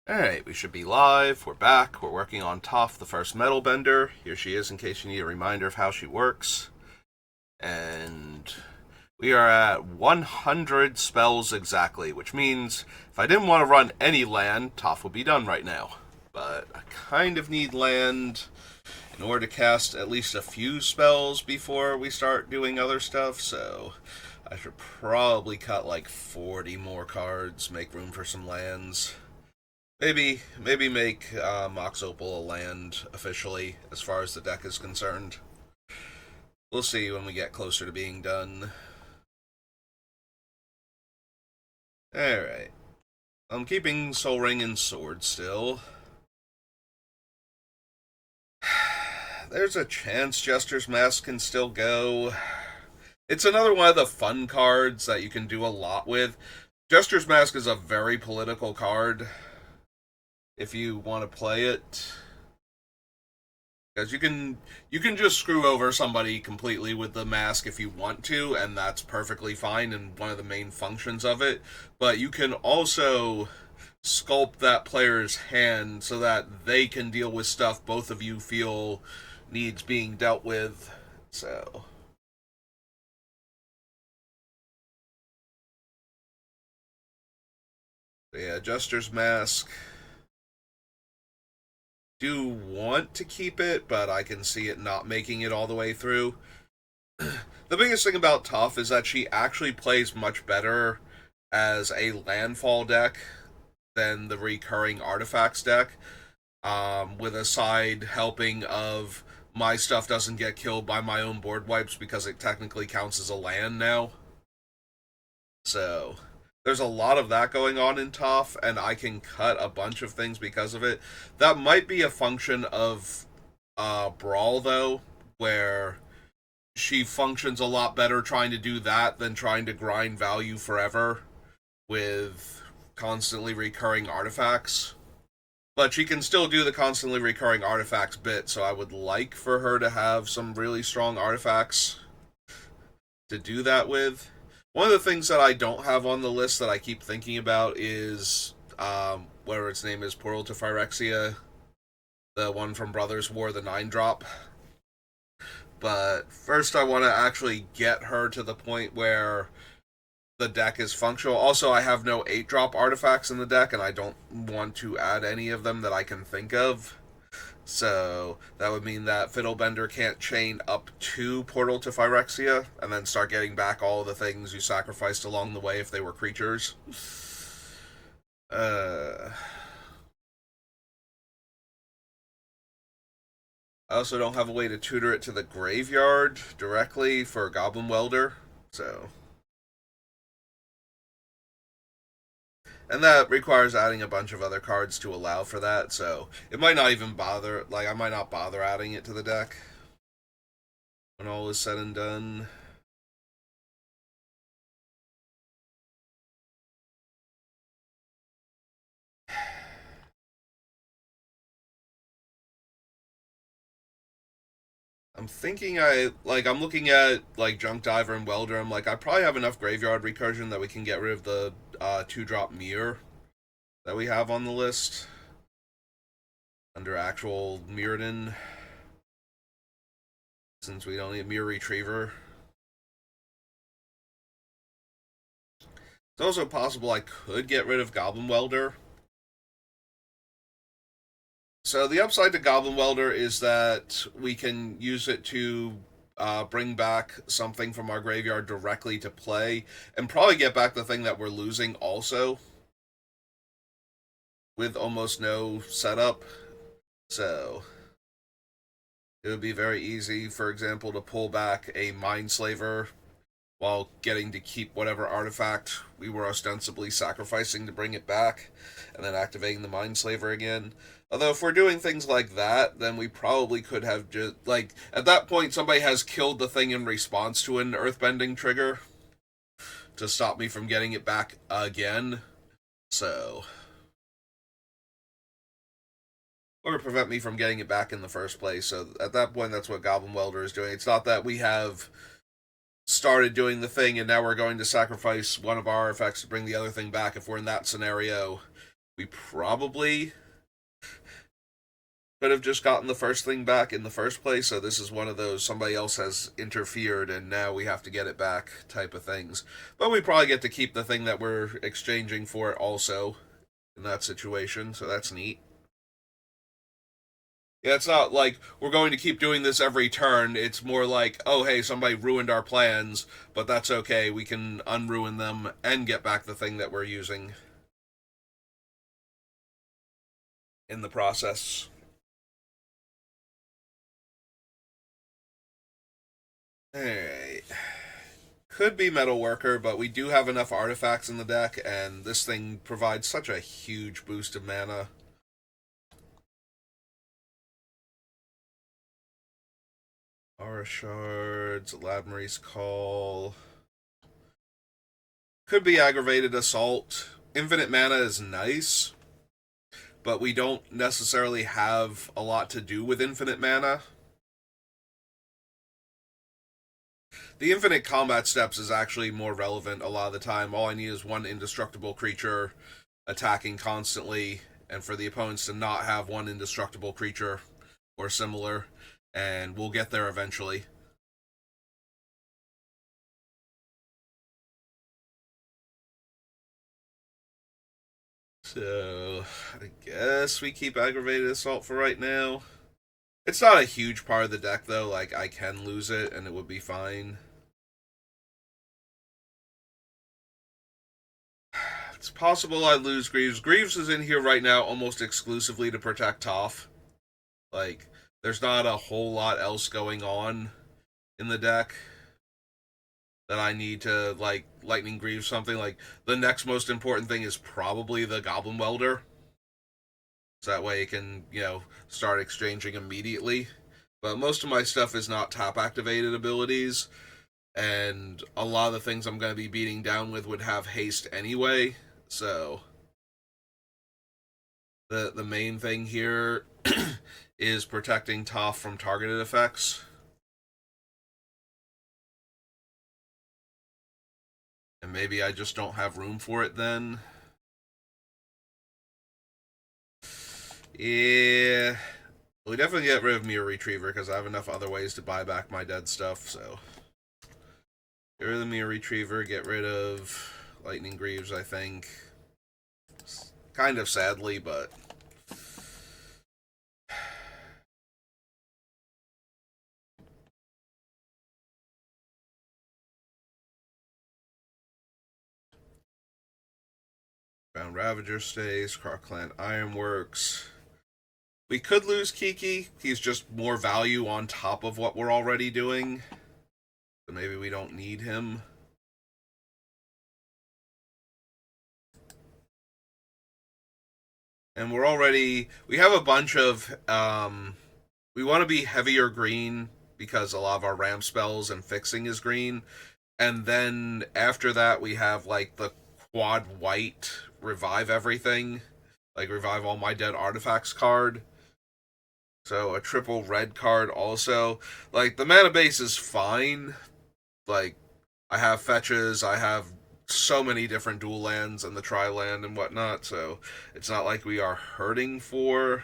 Alright, we should be live. We're back. We're working on Toph, the first Metalbender. Here she is in case you need a reminder of how she works. And we are at 100 spells exactly, which means if I didn't want to run any land, Toph would be done right now. But I kind of need land in order to cast at least a few spells before we start doing other stuff, so I should probably cut like 40 more cards, make room for some lands. Maybe make Mox Opal a land officially, as far as the deck is concerned. We'll see when we get closer to being done. Alright. I'm keeping Soul Ring and Sword still. There's a chance Jester's Mask can still go. It's another one of the fun cards that you can do a lot with. Jester's Mask is a very political card if you want to play it, because you can just screw over somebody completely with the mask if you want to, and that's perfectly fine and one of the main functions of it. But you can also sculpt that player's hand so that they can deal with stuff both of you feel needs being dealt with. So yeah, Jester's Mask. Do want to keep it, but I can see it not making it all the way through. The biggest thing about Toph is that she actually plays much better as a landfall deck than the recurring artifacts deck, with a side helping of my stuff doesn't get killed by my own board wipes because it technically counts as a land now. So there's a lot of that going on in Toph, and I can cut a bunch of things because of it. That might be a function of Brawl, though, where she functions a lot better trying to do that than trying to grind value forever with constantly recurring artifacts. But she can still do the constantly recurring artifacts bit, so I would like for her to have some really strong artifacts to do that with. One of the things that I don't have on the list that I keep thinking about is whatever its name is, Portal to Phyrexia, the one from Brothers War, the 9-drop. But first, I want to actually get her to the point where the deck is functional. Also, I have no 8-drop artifacts in the deck, and I don't want to add any of them that I can think of. So that would mean that Fiddlebender can't chain up to Portal to Phyrexia and then start getting back all of the things you sacrificed along the way if they were creatures. I also don't have a way to tutor it to the graveyard directly for Goblin Welder, so. And that requires adding a bunch of other cards to allow for that, so it might not even bother, like, I might not bother adding it to the deck when all is said and done. I'm looking at, like, Junk Diver and Welder. I'm like, I probably have enough Graveyard Recursion that we can get rid of the 2-drop Mirror that we have on the list under actual Mirrodin, since we don't need Mirror Retriever. It's also possible I could get rid of Goblin Welder. So the upside to Goblin Welder is that we can use it to bring back something from our graveyard directly to play, and probably get back the thing that we're losing also, with almost no setup. So it would be very easy, for example, to pull back a Mindslaver while getting to keep whatever artifact we were ostensibly sacrificing to bring it back, and then activating the Mindslaver again. Although, if we're doing things like that, then we probably could have just, like, at that point, somebody has killed the thing in response to an earthbending trigger to stop me from getting it back again. So, or to prevent me from getting it back in the first place. So, at that point, that's what Goblin Welder is doing. It's not that we have started doing the thing and now we're going to sacrifice one of our artifacts to bring the other thing back if we're in that scenario. We probably could have just gotten the first thing back in the first place, so this is one of those somebody else has interfered and now we have to get it back type of things. But we probably get to keep the thing that we're exchanging for it also in that situation, so that's neat. Yeah, it's not like we're going to keep doing this every turn. It's more like, oh, hey, somebody ruined our plans, but that's okay. We can unruin them and get back the thing that we're using in the process. Alright. Could be Metalworker, but we do have enough artifacts in the deck, and this thing provides such a huge boost of mana. Aura Shards, Ladmary's Call. Could be Aggravated Assault. Infinite mana is nice, but we don't necessarily have a lot to do with infinite mana. The infinite combat steps is actually more relevant a lot of the time. All I need is one indestructible creature attacking constantly, and for the opponents to not have one indestructible creature or similar, and we'll get there eventually. So, I guess we keep Aggravated Assault for right now. It's not a huge part of the deck, though. Like, I can lose it, and it would be fine. It's possible I lose Greaves. Greaves is in here right now almost exclusively to protect Toph. Like, there's not a whole lot else going on in the deck that I need to, like, Lightning Greaves something. Like, the next most important thing is probably the Goblin Welder. So that way it can, start exchanging immediately. But most of my stuff is not tap activated abilities, and a lot of the things I'm going to be beating down with would have haste anyway. So the main thing here is protecting Toph from targeted effects. And maybe I just don't have room for it then. Yeah. We definitely get rid of Mirror Retriever because I have enough other ways to buy back my dead stuff, so. Get rid of the Mirror Retriever, get rid of Lightning Greaves, I think. Kind of sadly, but. Bound Ravager stays, Clan Ironworks. We could lose Kiki. He's just more value on top of what we're already doing. So maybe we don't need him. And we have a bunch of, we want to be heavier green because a lot of our ramp spells and fixing is green. And then after that, we have like the quad white revive everything, like revive all my dead artifacts card. So a triple red card also. Like the mana base is fine. Like I have fetches, I have so many different dual lands and the tri land and whatnot, so it's not like we are hurting for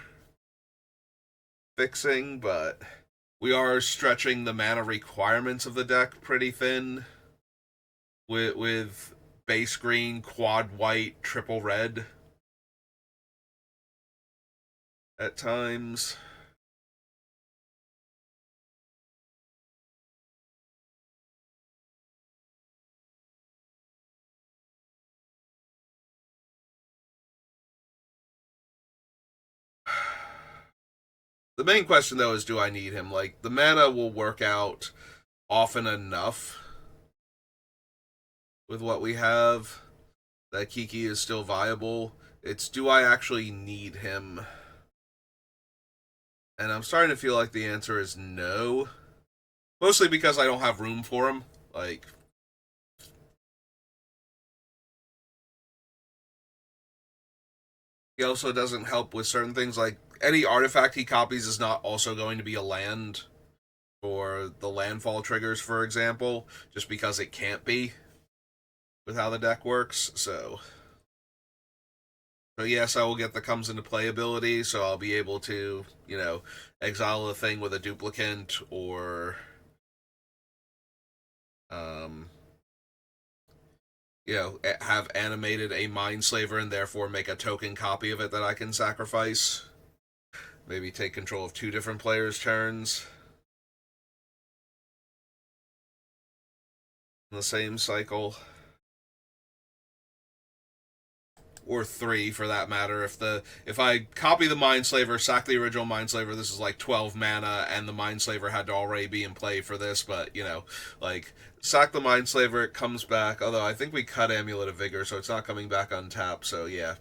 fixing, but we are stretching the mana requirements of the deck pretty thin with base green, quad white, triple red at times. The main question though is, do I need him? Like the mana will work out often enough with what we have that Kiki is still viable. It's, do I actually need him? And I'm starting to feel like the answer is no. Mostly because I don't have room for him. Like, he also doesn't help with certain things. Like, any artifact he copies is not also going to be a land for the landfall triggers, for example, just because it can't be with how the deck works. So, So yes, I will get the comes into play ability, so I'll be able to, exile a thing with a duplicant or um have animated a Mindslaver and therefore make a token copy of it that I can sacrifice. Maybe take control of two different players' turns in the same cycle. Or three for that matter. If I copy the Mindslaver, sack the original Mindslaver, this is like 12 mana, and the Mindslaver had to already be in play for this, but like sack the Mindslaver, it comes back. Although I think we cut Amulet of Vigor, so it's not coming back untapped. So yeah,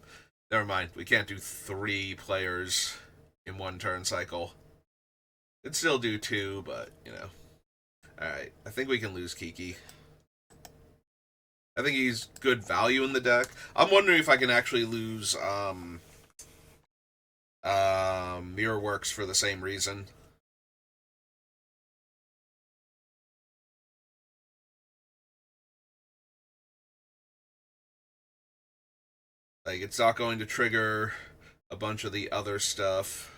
never mind. We can't do three players in one turn cycle. Could still do two, but Alright, I think we can lose Kiki. I think he's good value in the deck. I'm wondering if I can actually lose Mirror Works for the same reason. Like, it's not going to trigger a bunch of the other stuff.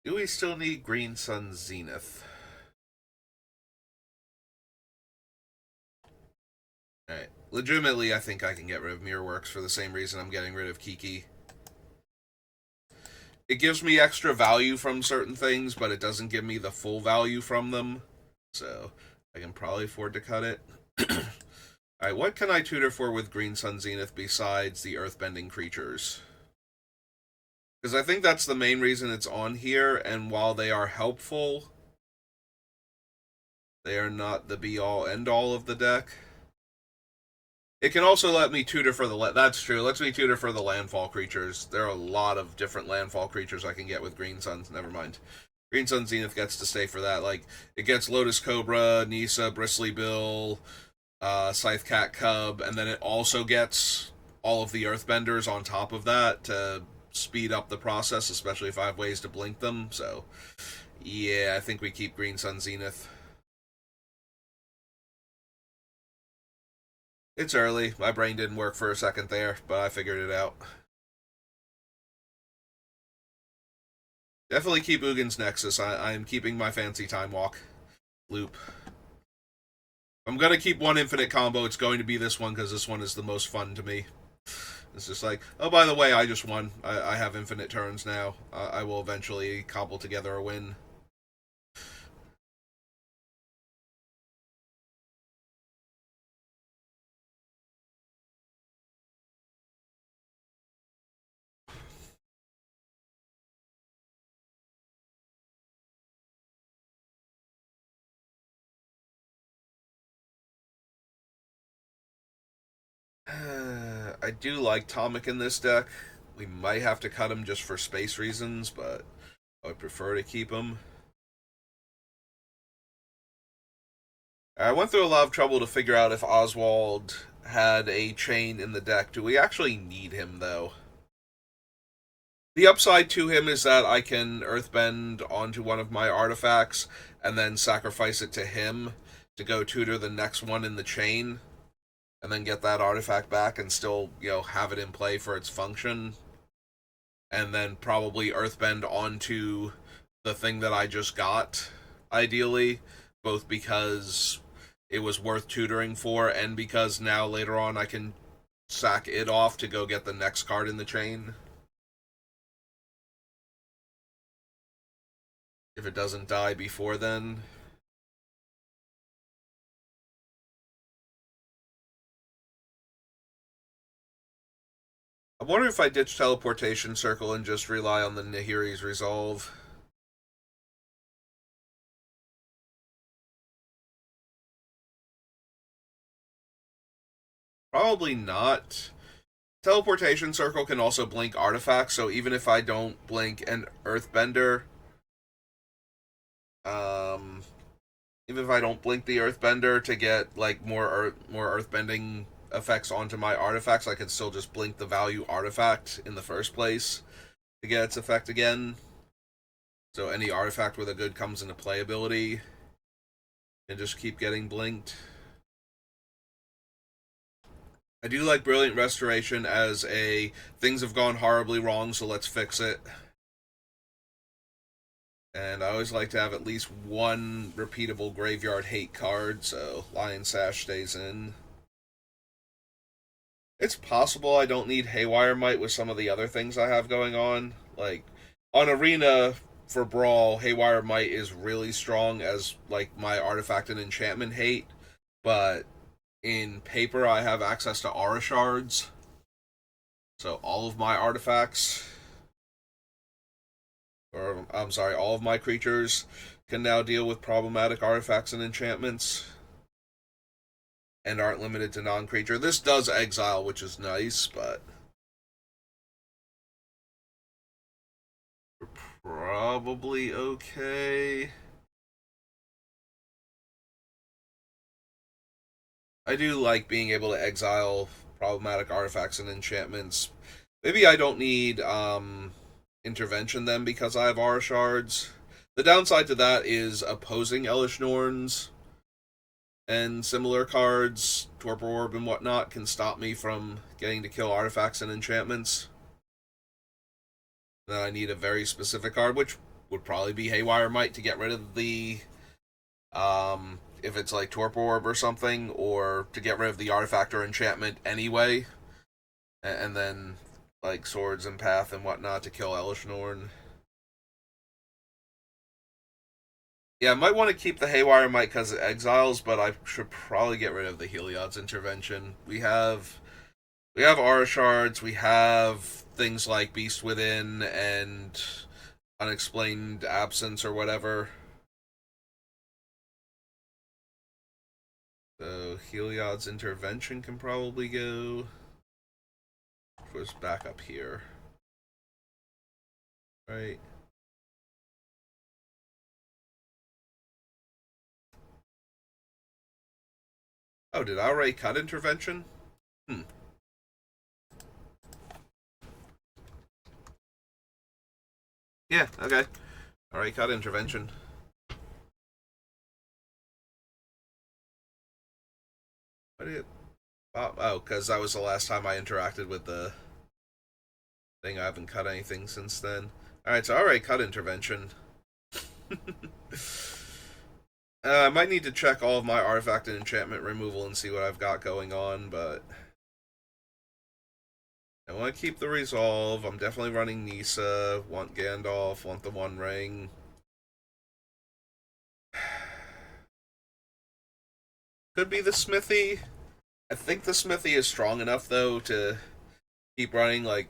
Do we still need Green Sun Zenith? Alright. Legitimately, I think I can get rid of Mirror Works for the same reason I'm getting rid of Kiki. It gives me extra value from certain things, but it doesn't give me the full value from them. So, I can probably afford to cut it. Alright, what can I tutor for with Green Sun Zenith besides the earthbending creatures? Because I think that's the main reason it's on here, and while they are helpful, they are not the be-all, end-all of the deck. It can also let me tutor for the... That's true, it lets me tutor for the landfall creatures. There are a lot of different landfall creatures I can get with Green Suns, never mind. Green Sun Zenith gets to stay for that. Like, it gets Lotus Cobra, Nisa, Bristly Bill, Scythe Cat Cub, and then it also gets all of the Earthbenders on top of that to speed up the process, especially if I have ways to blink them. So, yeah, I think we keep Green Sun Zenith. It's early. My brain didn't work for a second there, but I figured it out. Definitely keep Ugin's Nexus. I'm keeping my fancy Time Walk loop. I'm gonna keep one infinite combo. It's going to be this one because this one is the most fun to me. It's just like, oh, by the way, I just won. I have infinite turns now. I will eventually cobble together a win. I do like Tomic in this deck. We might have to cut him just for space reasons, but I would prefer to keep him. I went through a lot of trouble to figure out if Oswald had a chain in the deck. Do we actually need him, though? The upside to him is that I can Earthbend onto one of my artifacts and then sacrifice it to him to go tutor the next one in the chain and then get that artifact back and still, have it in play for its function. And then probably Earthbend onto the thing that I just got, ideally, both because it was worth tutoring for and because now later on I can sack it off to go get the next card in the chain. If it doesn't die before then. I wonder if I ditch Teleportation Circle and just rely on the Nahiri's Resolve. Probably not. Teleportation Circle can also blink artifacts, so even if I don't blink an Earthbender, even if I don't blink the Earthbender to get like more earthbending effects onto my artifacts, I could still just blink the value artifact in the first place to get its effect again. So any artifact with a good comes into playability and just keep getting blinked. I do like Brilliant Restoration as a things have gone horribly wrong, so let's fix it. And I always like to have at least one repeatable Graveyard Hate card, so Lion Sash stays in. It's possible I don't need Haywire Might with some of the other things I have going on. Like, on Arena for Brawl, Haywire Might is really strong as, like, my Artifact and Enchantment Hate, but in paper I have access to Aura Shards, so all of my artifacts, or I'm sorry, all of my creatures can now deal with problematic artifacts and enchantments and aren't limited to non-creature. This does exile, which is nice, but we're probably okay. I do like being able to exile problematic artifacts and enchantments. Maybe I don't need intervention then because I have Aura Shards. The downside to that is opposing Elish Norns and similar cards, Torpor Orb and whatnot, can stop me from getting to kill artifacts and enchantments. Then I need a very specific card, which would probably be Haywire Might to get rid of the if it's like Torpor Orb or something, or to get rid of the artifact or enchantment anyway, and then like Swords and Path and whatnot to kill Elish Norn. Yeah, I might want to keep the Haywire Might because it exiles, but I should probably get rid of the Heliod's Intervention. We have Aura Shards, we have things like Beast Within and Unexplained Absence or whatever. So Heliod's Intervention can probably go. It was back up here. Right. Oh, did I already cut Intervention? Yeah, okay. Already cut Intervention. What did it... Oh, because that was the last time I interacted with the thing. I haven't cut anything since then. Alright, so I already cut Intervention. I might need to check all of my artifact and enchantment removal and see what I've got going on, but I want to keep the resolve. I'm definitely running Nisa, want Gandalf, want the One Ring. Could be the Smithy. I think the Smithy is strong enough, though, to keep running. Like,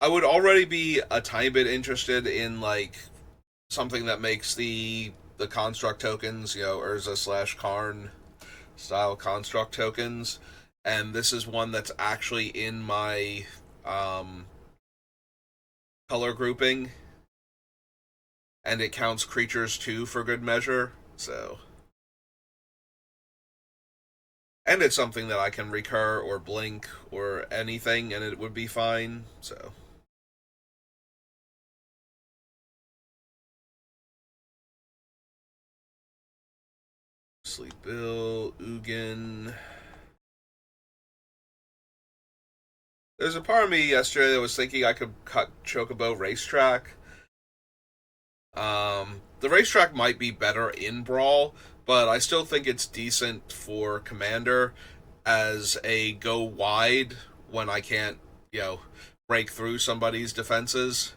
I would already be a tiny bit interested in, like, something that makes the construct tokens, you know, Urza/Karn style construct tokens, and this is one that's actually in my color grouping, and it counts creatures too for good measure, so. And it's something that I can recur or blink or anything, and it would be fine, so. Sleep Bill, Ugin. There's a part of me yesterday that was thinking I could cut Chocobo Racetrack. The Racetrack might be better in Brawl, but I still think it's decent for Commander as a go wide when I can't, you know, break through somebody's defenses.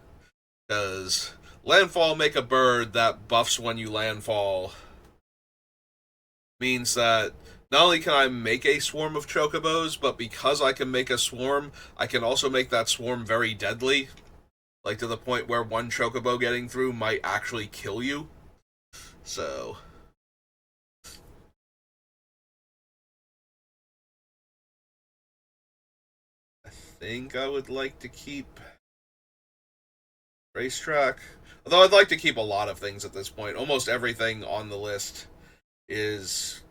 Because Landfall Make a Bird that buffs when you landfall means that not only can I make a swarm of Chocobos, but because I can make a swarm, I can also make that swarm very deadly. Like, to the point where one Chocobo getting through might actually kill you. So. I think I would like to keep Racetrack. Although I'd like to keep a lot of things at this point. Almost everything on the list is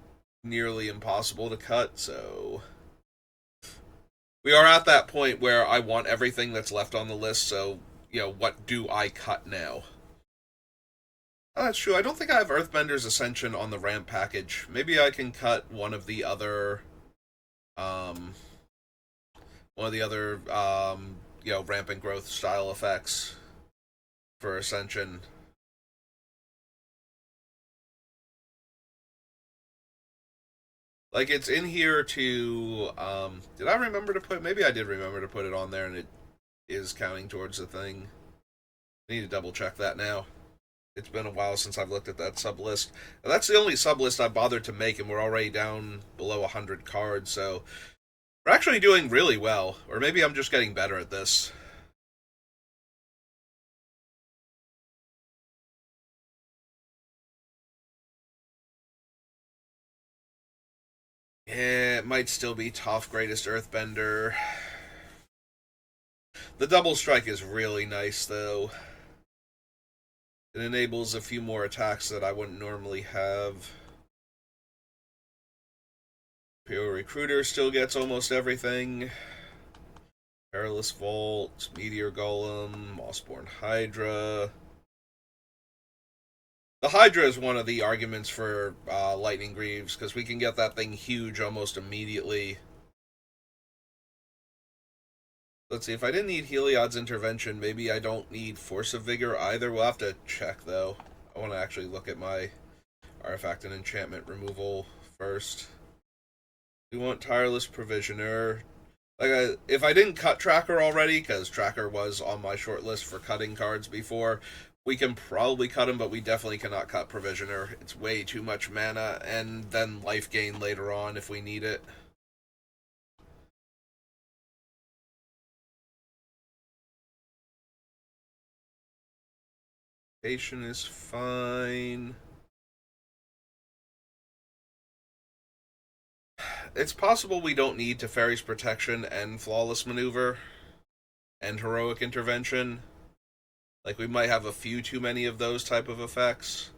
nearly impossible to cut, so We are at that point where I want everything that's left on the list, so, what do I cut now? Oh, that's true. I don't think I have Earthbender's Ascension on the ramp package. Maybe I can cut um, rampant growth style effects for Ascension. Like, it's in here to, did I remember to put, maybe I did remember to put it on there and it is counting towards the thing. I need to double check that now. It's been a while since I've looked at that sub list. That's the only sub list I bothered to make, and we're already down below 100 cards, so we're actually doing really well. Or maybe I'm just getting better at this. Yeah, it might still be Toph Greatest Earthbender. The double strike is really nice, though. It enables a few more attacks that I wouldn't normally have. Pure Recruiter still gets almost everything. Perilous Vault, Meteor Golem, Mossborn Hydra. The Hydra is one of the arguments for Lightning Greaves, because we can get that thing huge almost immediately. Let's see, if I didn't need Heliod's Intervention, maybe I don't need Force of Vigor either. We'll have to check, though. I want to actually look at my Artifact and Enchantment removal first. We want Tireless Provisioner. If I didn't cut Tracker already, because Tracker was on my short list for cutting cards before, we can probably cut him, but we definitely cannot cut Provisioner. It's way too much mana, and then life gain later on if we need it. Patient is fine. It's possible we don't need Teferi's Protection and Flawless Maneuver and Heroic Intervention. Like, we might have a few too many of those type of effects.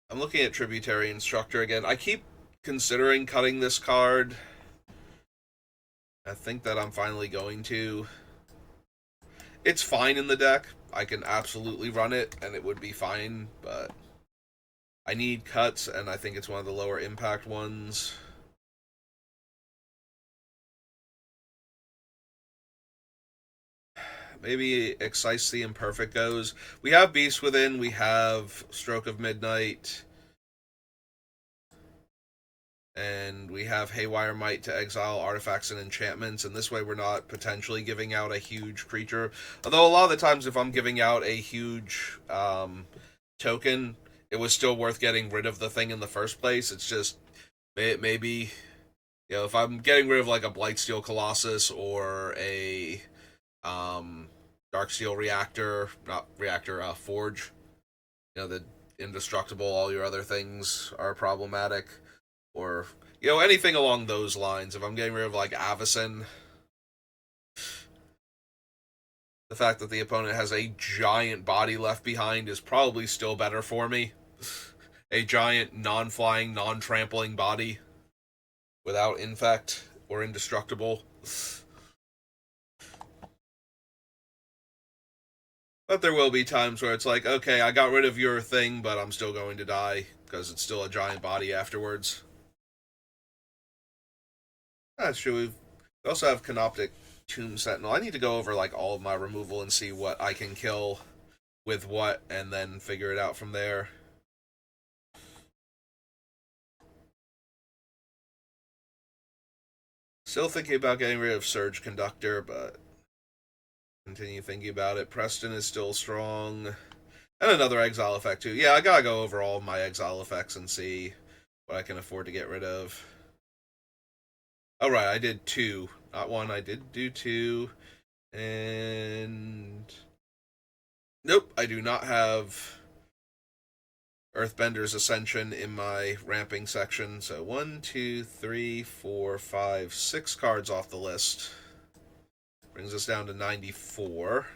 I'm looking at Tributary Instructor again. I keep considering cutting this card. I think that I'm finally going to. It's fine in the deck. I can absolutely run it, and it would be fine, but I need cuts, and I think it's one of the lower impact ones. Maybe Excise the Imperfect goes. We have Beast Within, we have Stroke of Midnight, and we have Haywire Might to exile artifacts and enchantments, and this way we're not potentially giving out a huge creature. Although a lot of the times if I'm giving out a huge token, it was still worth getting rid of the thing in the first place. It's just, maybe, if I'm getting rid of like a Blightsteel Colossus or a Darksteel Reactor, not Reactor, Forge, the indestructible, all your other things are problematic, or anything along those lines. If I'm getting rid of like Avacyn, the fact that the opponent has a giant body left behind is probably still better for me. A giant non-flying, non-trampling body without infect or indestructible. But there will be times where it's like, okay, I got rid of your thing, but I'm still going to die because it's still a giant body afterwards. That's true. We also have Canoptic Tomb Sentinel. I need to go over like all of my removal and see what I can kill with what, and then figure it out from there. Still thinking about getting rid of Surge Conductor, but continue thinking about it. Preston is still strong. And another exile effect too. Yeah, I gotta go over all my exile effects and see what I can afford to get rid of. Oh right, I did two. Not one, I did do two. And nope, I do not have Earthbender's Ascension in my ramping section. So 1, 2, 3, 4, 5, 6 cards off the list. Brings us down to 94.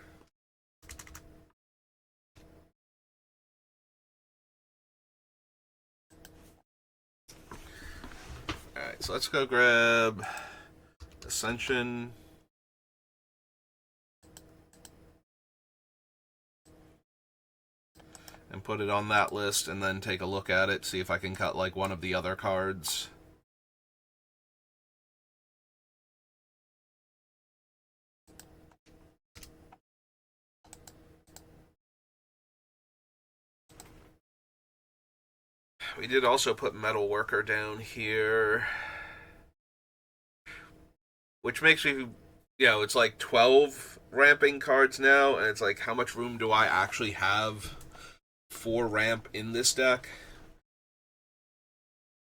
Alright, so let's go grab Ascension. And put it on that list, and then take a look at it, see if I can cut like one of the other cards. We did also put Metalworker down here, which makes me, it's like 12 ramping cards now, and it's like, how much room do I actually have for ramp in this deck?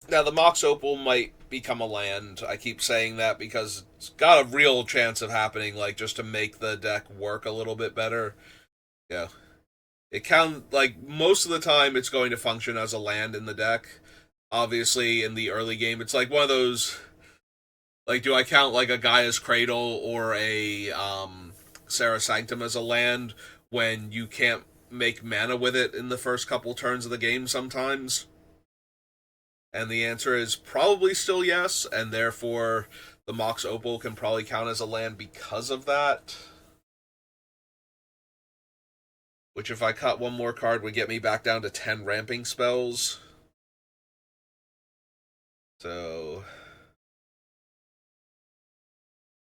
Now, the Mox Opal might become a land. I keep saying that because it's got a real chance of happening, like, just to make the deck work a little bit better. Yeah. Like, most of the time, it's going to function as a land in the deck. Obviously, in the early game, it's like one of those, like, do I count, like, a Gaia's Cradle or a, Sarah Sanctum as a land when you can't make mana with it in the first couple turns of the game sometimes? And the answer is probably still yes, and therefore the Mox Opal can probably count as a land because of that. Which, if I cut one more card, would get me back down to 10 ramping spells. So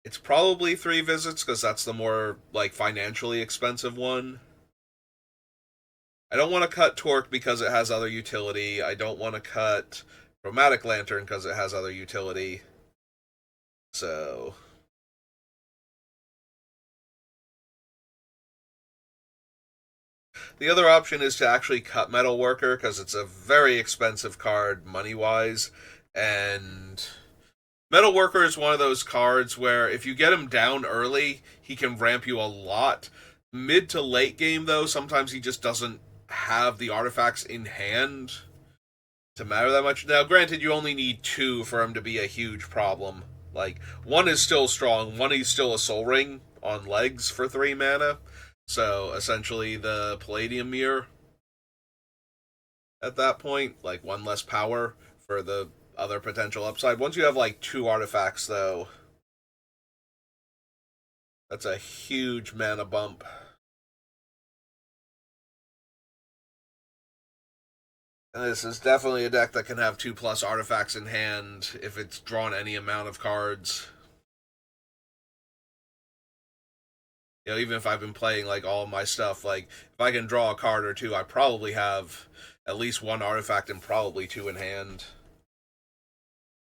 it's probably 3 visits, because that's the more, like, financially expensive one. I don't want to cut Torque because it has other utility. I don't want to cut Chromatic Lantern because it has other utility. So the other option is to actually cut Metalworker because it's a very expensive card money-wise, and Metalworker is one of those cards where if you get him down early, he can ramp you a lot. Mid to late game, though, sometimes he just doesn't have the artifacts in hand to matter that much. Now, granted, you only need 2 for him to be a huge problem. Like, 1 is still strong, 1 is still a Soul Ring on legs for 3 mana. So, essentially, the Palladium Mirror at that point, like 1 less power for the other potential upside. Once you have, like, 2 artifacts, though, that's a huge mana bump. And this is definitely a deck that can have 2+ artifacts in hand if it's drawn any amount of cards. Even if I've been playing like all of my stuff, like if I can draw a card or 2, I probably have at least 1 artifact and probably 2 in hand.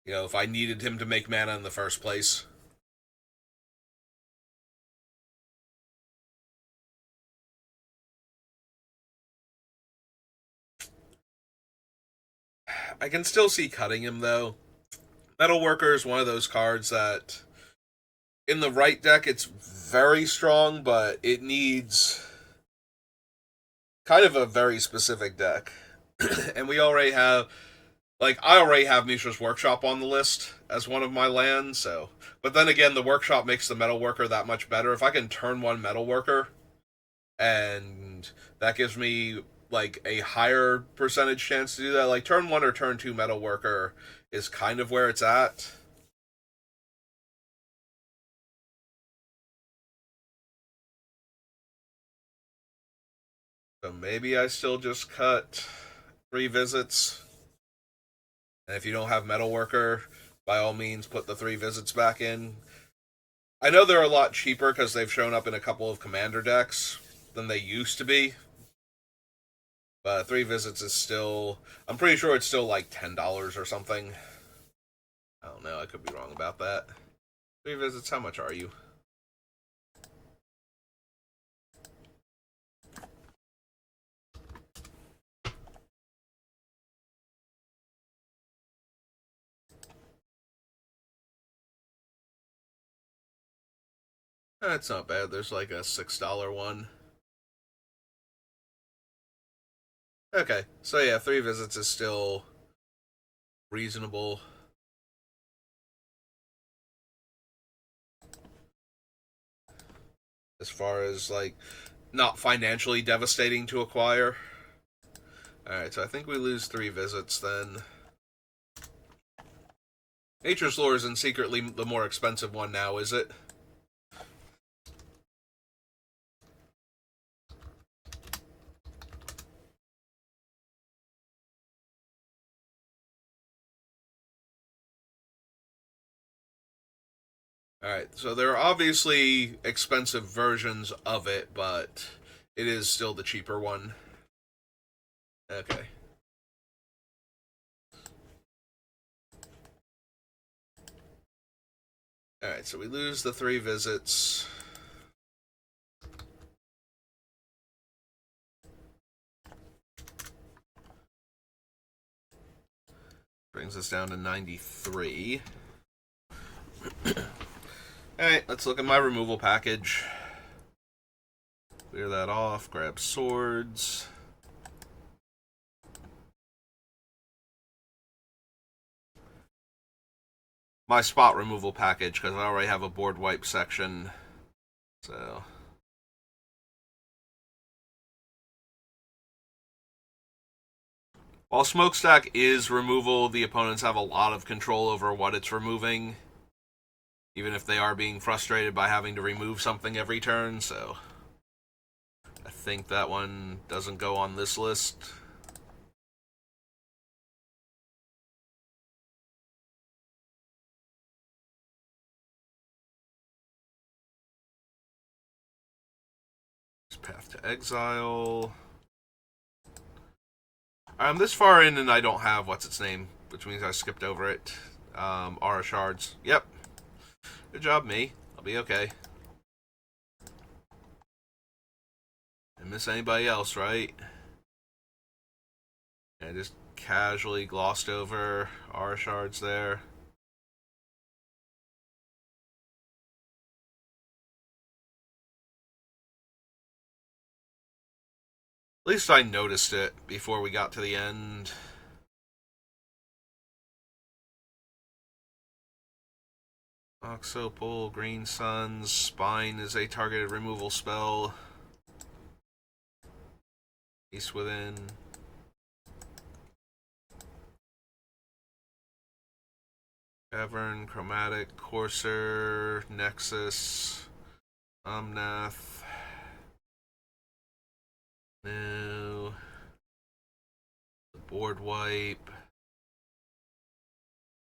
If I needed him to make mana in the first place. I can still see cutting him though. Metalworker is one of those cards that in the right deck it's very strong, but it needs kind of a very specific deck. And we already have, like, I already have Mishra's Workshop on the list as one of my lands, so. But then again, the Workshop makes the Metalworker that much better. If I can turn 1 Metalworker, and that gives me, like, a higher percentage chance to do that. Like, turn 1 or turn 2 Metalworker is kind of where it's at. So maybe I still just cut 3 visits. And if you don't have Metalworker, by all means, put the 3 visits back in. I know they're a lot cheaper because they've shown up in a couple of Commander decks than they used to be. But 3 visits is still... I'm pretty sure it's still like $10 or something. I don't know, I could be wrong about that. 3 visits, how much are you? That's not bad. There's like a $6 one. Okay, so yeah, 3 visits is still reasonable. As far as, like, not financially devastating to acquire. Alright, so I think we lose 3 visits then. Nature's Lore isn't secretly the more expensive one now, is it? Alright, so there are obviously expensive versions of it, but it is still the cheaper one. Okay. Alright, so we lose the 3 visits. Brings us down to 93. Alright, let's look at my removal package. Clear that off, grab swords. My spot removal package, because I already have a board wipe section. So. While Smokestack is removal, the opponents have a lot of control over what it's removing. Even if they are being frustrated by having to remove something every turn, so. I think that one doesn't go on this list. Path to Exile. I'm this far in and I don't have what's its name, which means I skipped over it. Aura Shards. Yep. Good job, me. I'll be okay. Didn't miss anybody else, right? I just casually glossed over Aura Shards there. At least I noticed it before we got to the end. Oxopole, Green Suns, Spine is a targeted removal spell. East Within. Cavern, Chromatic, Courser, Nexus, Omnath. No. The board wipe.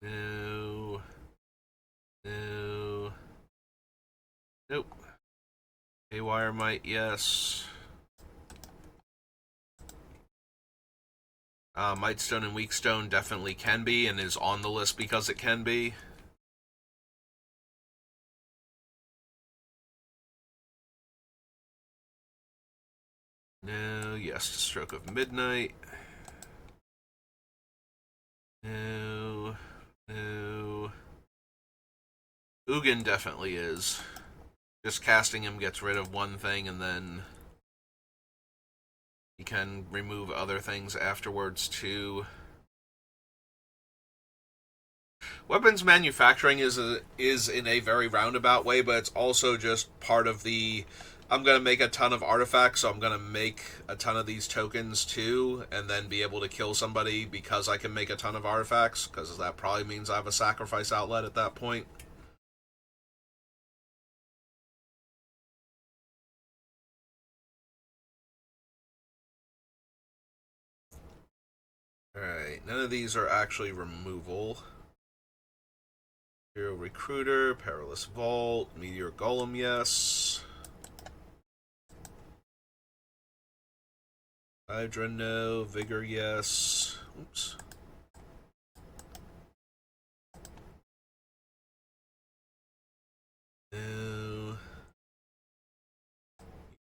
No. No. Nope. Haywire Might, yes. Mightstone and Weakstone definitely can be, and is on the list because it can be. No, yes to Stroke of Midnight. No. No. Ugin definitely is. Just casting him gets rid of one thing, and then he can remove other things afterwards, too. Weapons manufacturing is in a very roundabout way, but it's also just part of the. I'm gonna make a ton of artifacts, so I'm gonna make a ton of these tokens too, and then be able to kill somebody because I can make a ton of artifacts. Because that probably means I have a sacrifice outlet at that point. Alright, none of these are actually removal. Hero Recruiter, Perilous Vault, Meteor Golem, yes. Hydra, no. Vigor, yes. Oops. No.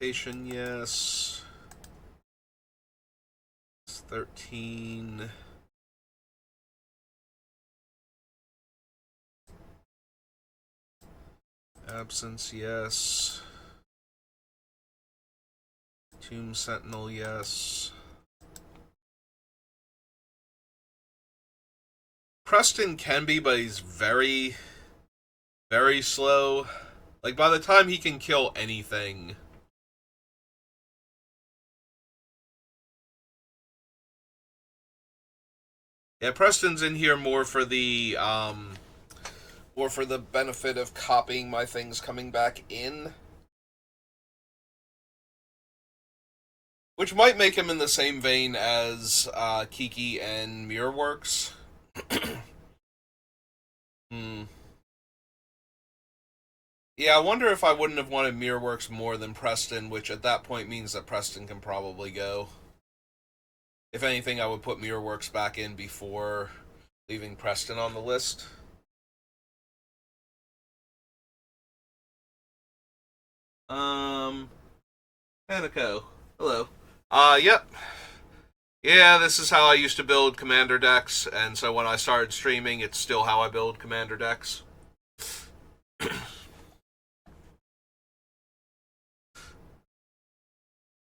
Mutation, yes. It's 13. Absence, yes. Tomb Sentinel, yes. Preston can be, but he's very, very slow. Like, by the time he can kill anything... Yeah, Preston's in here more for the benefit of copying my things coming back in. Which might make him in the same vein as Kiki and Mirrorworks. Hmm. Yeah, I wonder if I wouldn't have wanted Mirrorworks more than Preston, which at that point means that Preston can probably go. If anything, I would put Mirrorworks back in before leaving Preston on the list. Hanako. Hello. Yep. Yeah, this is how I used to build Commander decks, and so when I started streaming, it's still how I build Commander decks.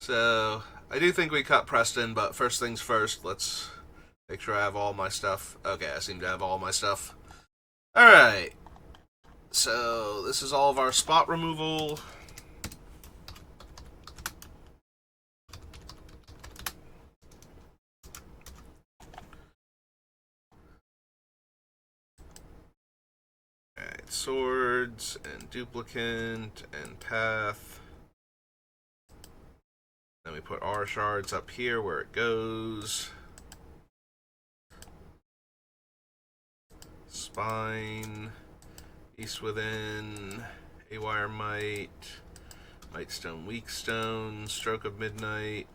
So, I do think we cut Preston, but first things first, let's make sure I have all my stuff. Okay, I seem to have all my stuff. Alright. So, this is all of our spot removal. Alright, swords, and duplicant, and path. Then we put our shards up here where it goes. Spine, East Within, Haywire Might, Mightstone, Weakstone, Stroke of Midnight,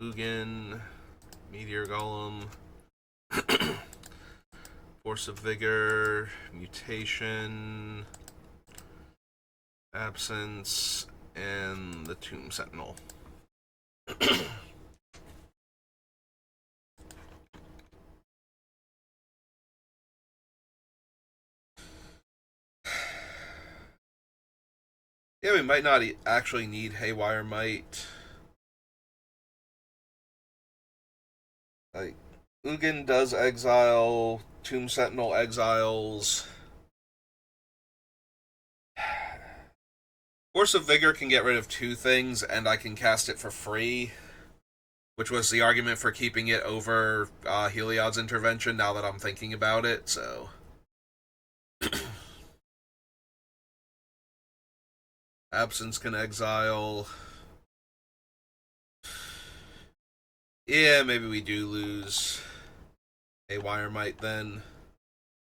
Ugin, Meteor Golem, Force of Vigor, Mutation, Absence, and the Tomb Sentinel. Yeah, we might not actually need Haywire Might. Like, Ugin does exile, Tomb Sentinel exiles. Force of Vigor can get rid of two things, and I can cast it for free, which was the argument for keeping it over Heliod's intervention, now that I'm thinking about it, so... Absence can exile. Yeah, maybe we do lose Haywire Might then.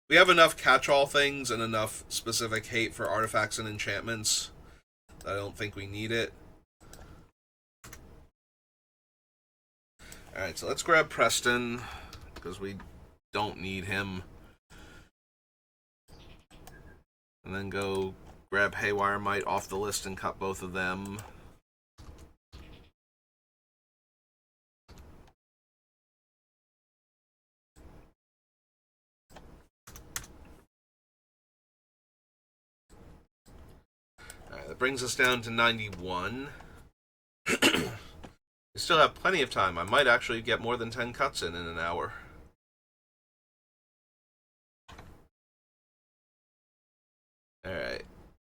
We have enough catch-all things and enough specific hate for artifacts and enchantments that I don't think we need it. Alright, so let's grab Preston, because we don't need him. And then go grab Haywire Might off the list and cut both of them. Alright, that brings us down to 91. We still have plenty of time. I might actually get more than 10 cuts in an hour. Alright.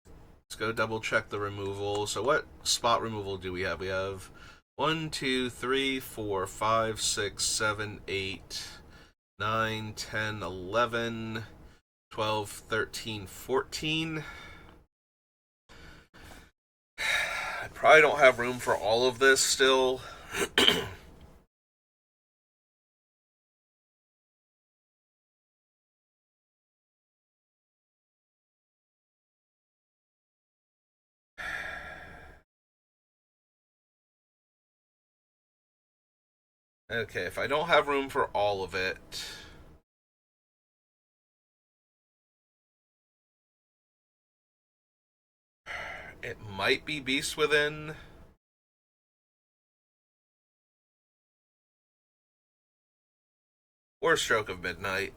Let's go double check the removal. So what spot removal do we have? We have 1, 2, 3, 4, 5, 6, 7, 8, 9, 10, 11, 12, 13, 14. I probably don't have room for all of this still. Okay, if I don't have room for all of it... It might be Beast Within. Or Stroke of Midnight.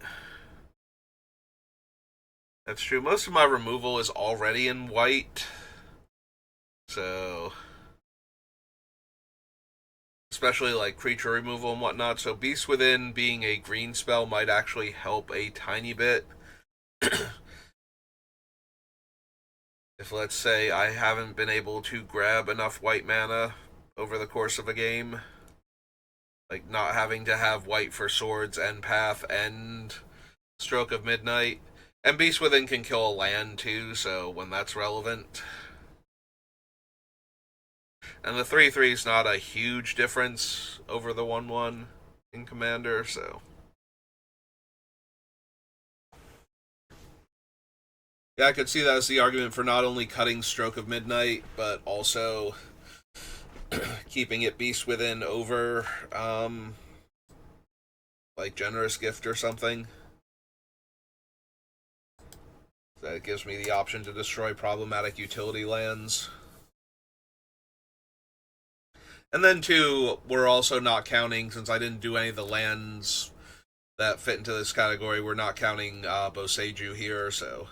That's true. Most of my removal is already in white. So... especially like creature removal and whatnot. So Beast Within being a green spell might actually help a tiny bit. If, let's say, I haven't been able to grab enough white mana over the course of a game, like not having to have white for swords and path and Stroke of Midnight. And Beast Within can kill a land too, so when that's relevant. And the 3/3 is not a huge difference over the 1/1 in Commander, so. Yeah, I could see that as the argument for not only cutting Stroke of Midnight, but also keeping it Beast Within over, like Generous Gift or something. That gives me the option to destroy problematic utility lands. And then, too, we're also not counting, since I didn't do any of the lands that fit into this category, we're not counting Boseiju here, so.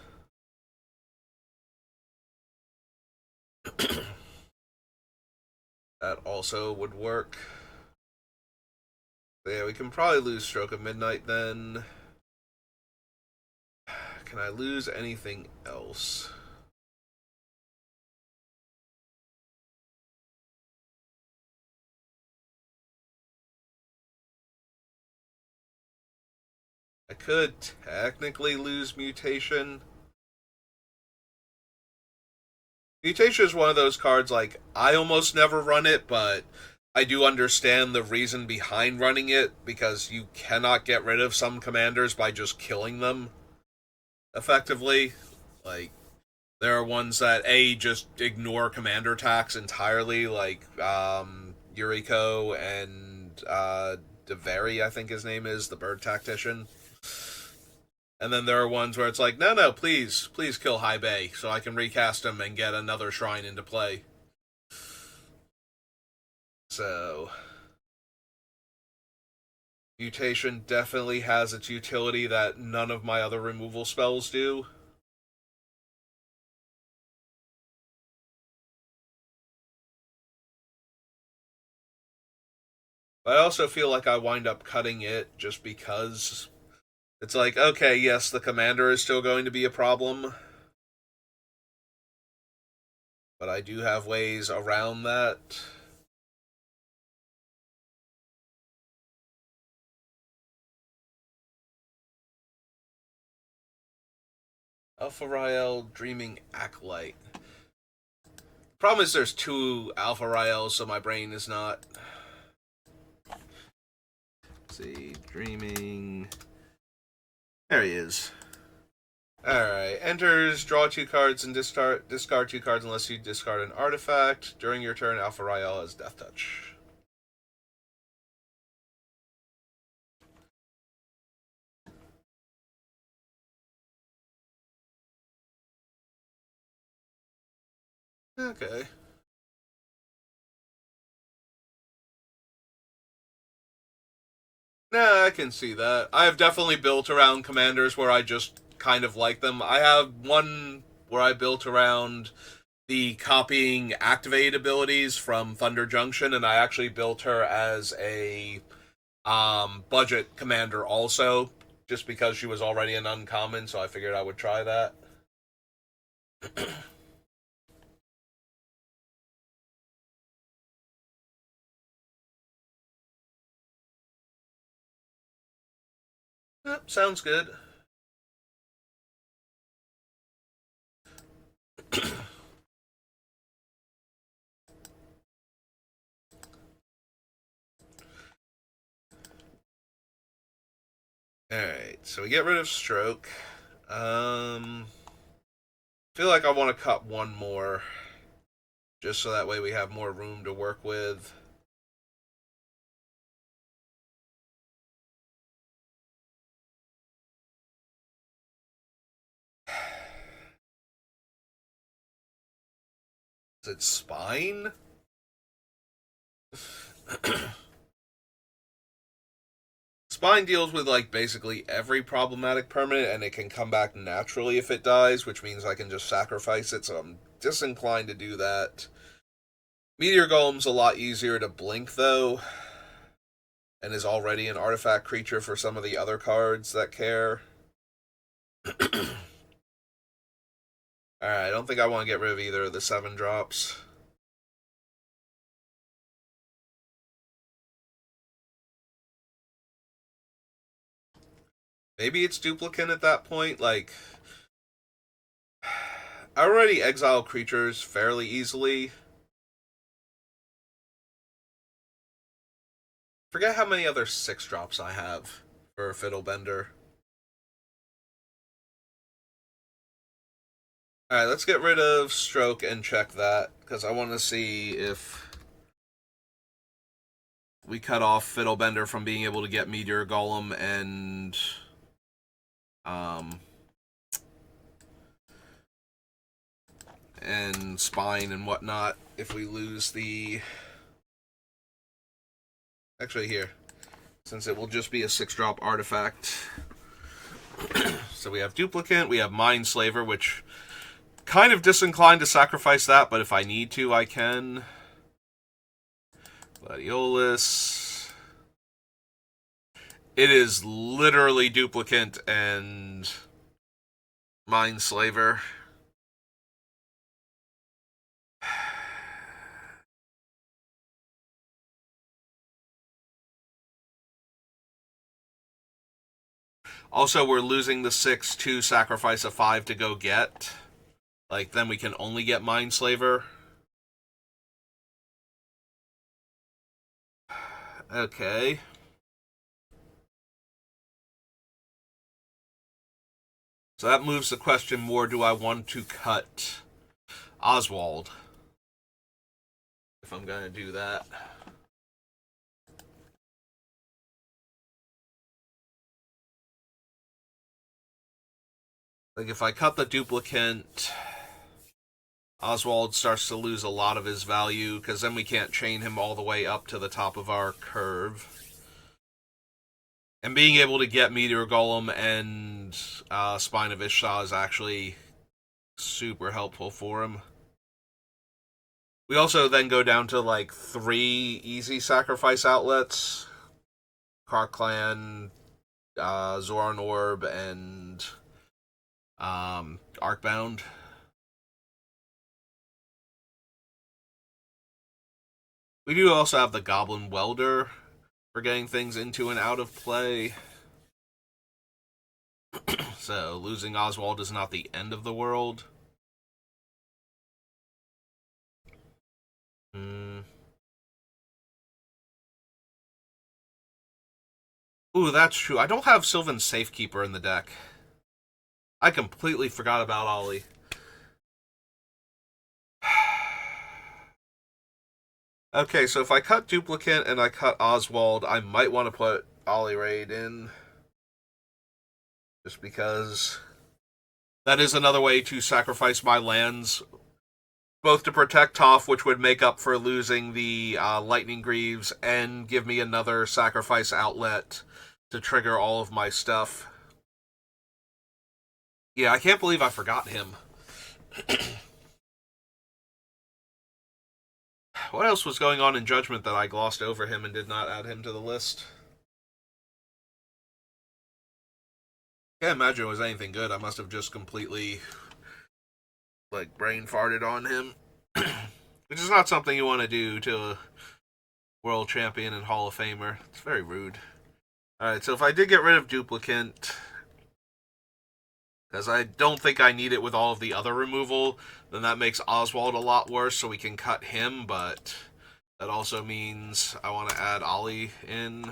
That also would work. So yeah, we can probably lose Stroke of Midnight then. Can I lose anything else? I could technically lose Mutation. Mutation is one of those cards, like, I almost never run it, but I do understand the reason behind running it, because you cannot get rid of some commanders by just killing them effectively. Like, there are ones that, A, just ignore commander attacks entirely, like Yuriko and Deveri, I think his name is, the bird tactician. And then there are ones where it's like, no, please kill High Bay so I can recast him and get another shrine into play. So, Mutation definitely has its utility that none of my other removal spells do. But I also feel like I wind up cutting it just because it's like, okay, yes, the commander is still going to be a problem, but I do have ways around that. Alpha Rael, Dreaming Acolyte. Problem is there's two Alpha Raels, so my brain is not. Let's see, Dreaming. There he is. Alright, enters, draw 2 cards and discard 2 cards unless you discard an artifact. During your turn, Alpha Rael has Death Touch. Okay. Nah, I can see that. I have definitely built around commanders where I just kind of like them. I have one where I built around the copying activate abilities from Thunder Junction, and I actually built her as a budget commander also, just because she was already an uncommon, so I figured I would try that. Yep, sounds good. Alright, so we get rid of Stroke. Feel like I want to cut one more, just so that way we have more room to work with. Is it Spine? Spine deals with, like, basically every problematic permanent, and it can come back naturally if it dies, which means I can just sacrifice it, so I'm disinclined to do that. Meteor Golem's a lot easier to blink, though, and is already an artifact creature for some of the other cards that care. Alright, I don't think I want to get rid of either of the 7-drops. Maybe it's duplicate at that point, like... I already exile creatures fairly easily. Forget how many other 6-drops I have for Fiddlebender. Alright, let's get rid of Stroke and check that, because I want to see if we cut off Fiddlebender from being able to get Meteor Golem and Spine and whatnot if we lose the... Actually, here. Since it will just be a 6-drop artifact. So we have Duplicate, we have Mindslaver, which... kind of disinclined to sacrifice that, but if I need to, I can. Gladiolus. It is literally Duplicate and Mindslaver. Also, we're losing the 6 to sacrifice a 5 to go get. Like, then we can only get Mindslaver. Okay. So that moves the question more, do I want to cut Oswald? If I'm going to do that. Like, if I cut the Duplicate, Oswald starts to lose a lot of his value, because then we can't chain him all the way up to the top of our curve. And being able to get Meteor Golem and Spine of Ishtar is actually super helpful for him. We also then go down to, like, 3 easy sacrifice outlets. Kark Clan, Zoran Orb, and Arcbound. We do also have the Goblin Welder for getting things into and out of play. So, losing Oswald is not the end of the world. Ooh, that's true. I don't have Sylvan Safekeeper in the deck. I completely forgot about Ollie. Okay, so if I cut Duplicate and I cut Oswald, I might want to put Ollie Raid in. Just because that is another way to sacrifice my lands, both to protect Toph, which would make up for losing the Lightning Greaves, and give me another sacrifice outlet to trigger all of my stuff. Yeah, I can't believe I forgot him. What else was going on in Judgment that I glossed over him and did not add him to the list? Can't imagine it was anything good. I must have just completely, like, brain farted on him. Which is not something you want to do to a world champion and Hall of Famer. It's very rude. Alright, so if I did get rid of Duplicate, because I don't think I need it with all of the other removal, then that makes Oswald a lot worse, so we can cut him, but that also means I want to add Ollie in.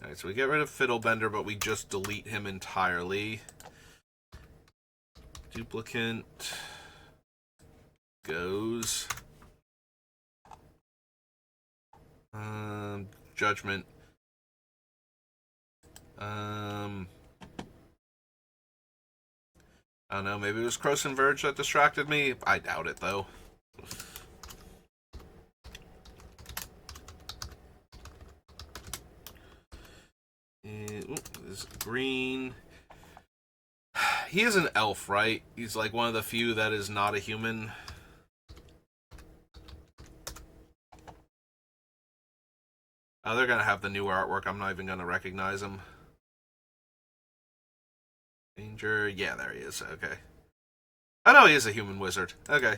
Alright, so we get rid of Fiddlebender, but we just delete him entirely. Duplicate goes. Judgment. I don't know, maybe it was Croson Verge that distracted me. I doubt it, though. This green. He is an elf, right? He's like one of the few that is not a human. Oh, they're gonna have the newer artwork. I'm not even gonna recognize him. Danger. Yeah, there he is. Okay. I know he is a human wizard. Okay.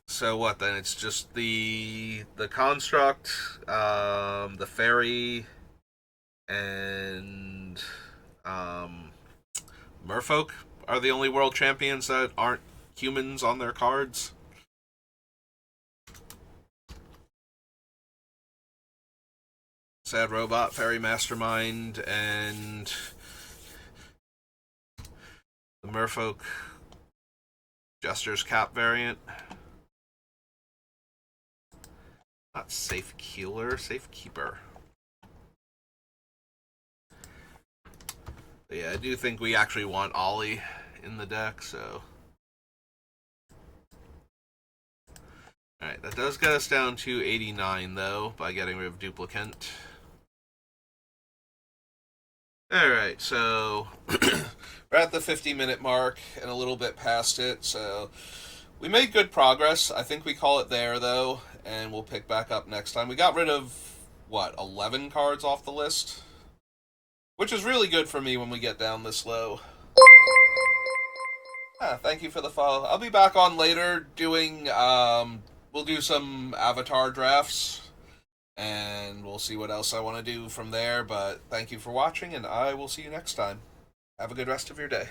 So what then? It's just the construct, the fairy, and merfolk are the only world champions that aren't humans on their cards. Sad Robot, Fairy Mastermind, and the Merfolk Jester's Cap variant. Not Safe Keeler, Safe Keeper. But yeah, I do think we actually want Ollie in the deck, so. Alright, that does get us down to 89, though, by getting rid of Duplicant. Alright, so we're at the 50-minute mark and a little bit past it, so we made good progress. I think we call it there, though, and we'll pick back up next time. We got rid of, what, 11 cards off the list? Which is really good for me when we get down this low. Thank you for the follow. I'll be back on later doing, we'll do some avatar drafts. And we'll see what else I want to do from there. But thank you for watching, and I will see you next time. Have a good rest of your day.